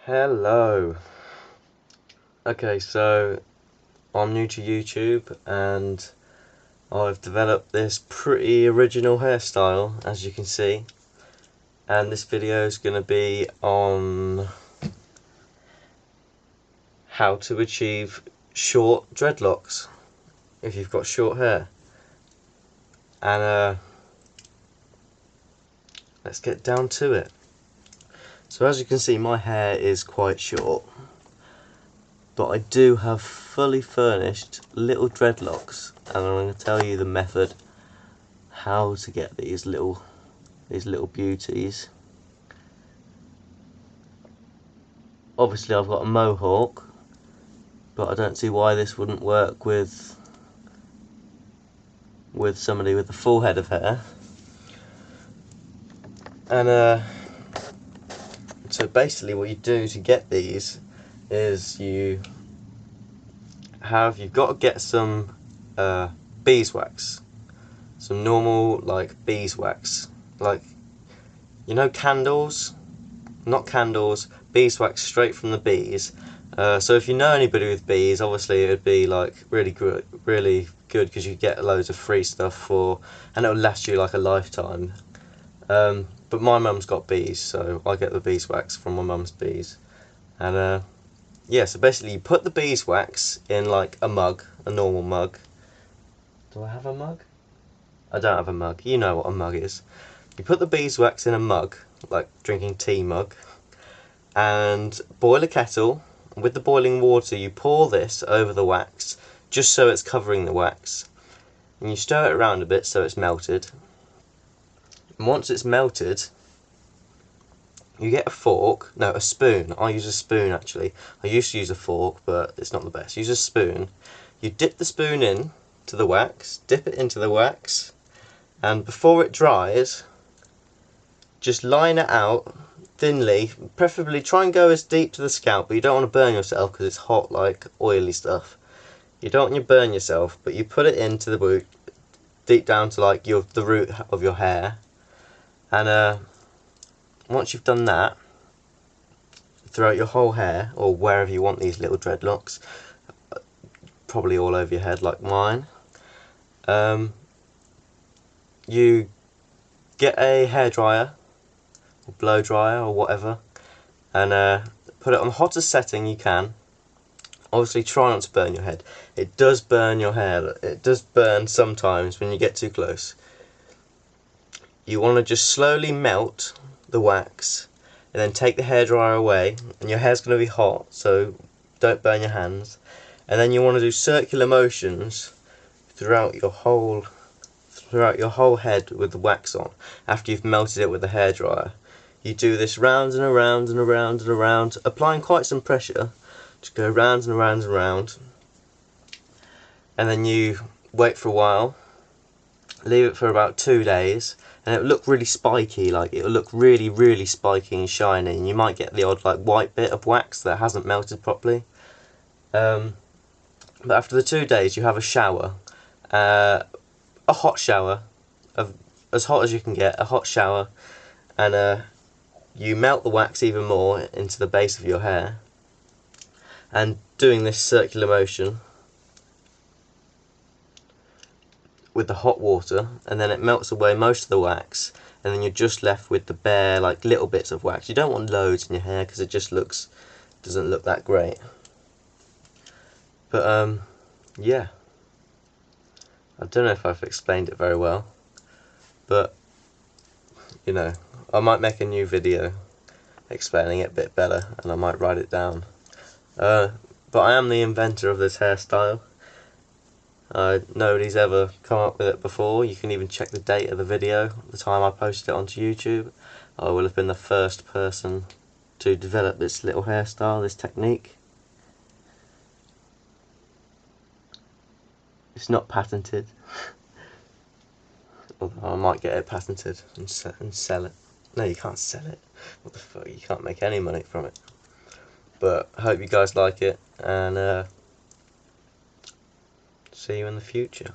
Hello. Okay, so I'm new to YouTube and I've developed this pretty original hairstyle, as you can see, and this video is going to be on how to achieve short dreadlocks if you've got short hair. And let's get down to it. So as you can see, my hair is quite short, but I do have fully furnished little dreadlocks, and I'm going to tell you the method how to get these little beauties. Obviously I've got a mohawk, but I don't see why this wouldn't work with somebody with a full head of hair. And so basically what you do to get these is you've got to get some beeswax, some normal like beeswax, like, you know, candles, not candles, beeswax straight from the bees. So if you know anybody with bees, obviously it would be like really good because you get loads of free stuff and it'll last you like a lifetime. But my mum's got bees, so I get the beeswax from my mum's bees. And yeah, so basically you put the beeswax in like a mug, a normal mug. Do I have a mug? I don't have a mug. You know what a mug is. You put the beeswax in a mug, like drinking tea mug, and boil a kettle. With the boiling water you pour this over the wax, just so it's covering the wax, and you stir it around a bit so it's melted. And once it's melted, you get a spoon. I use a spoon actually. I used to use a fork, but it's not the best. Use a spoon. You dip the spoon in to the wax, dip it into the wax, and before it dries, just line it out thinly. Preferably try and go as deep to the scalp, but you don't want to burn yourself because it's hot, like oily stuff. You don't want to burn yourself, but you put it into the root, deep down to like the root of your hair. And once you've done that, throughout your whole hair, or wherever you want these little dreadlocks, probably all over your head like mine, you get a hairdryer or blow dryer or whatever, and put it on the hottest setting you can. Obviously try not to burn your head. It does burn your hair. It does burn sometimes when you get too close. You want to just slowly melt the wax and then take the hairdryer away, and your hair's going to be hot, so don't burn your hands. And then you want to do circular motions throughout your whole head with the wax on. After you've melted it with the hairdryer, you do this round and around and around and around, applying quite some pressure. Just go round and around and around, and then you wait for a while, leave it for about 2 days, and it'll look really spiky, like it'll look really spiky and shiny, and you might get the odd like white bit of wax that hasn't melted properly. But after the 2 days you have a shower, a hot shower, as hot as you can get, a hot shower, and you melt the wax even more into the base of your hair, and doing this circular motion with the hot water, and then it melts away most of the wax, and then you're just left with the bare like little bits of wax. You don't want loads in your hair because it just doesn't look that great. But yeah, I don't know if I've explained it very well, but you know, I might make a new video explaining it a bit better, and I might write it down. But I am the inventor of this hairstyle. Nobody's ever come up with it before. You can even check the date of the video, the time I posted it onto YouTube. I will have been the first person to develop this little hairstyle, this technique. It's not patented. Although I might get it patented and sell it. No, you can't sell it. What the fuck, you can't make any money from it. But I hope you guys like it, and see you in the future.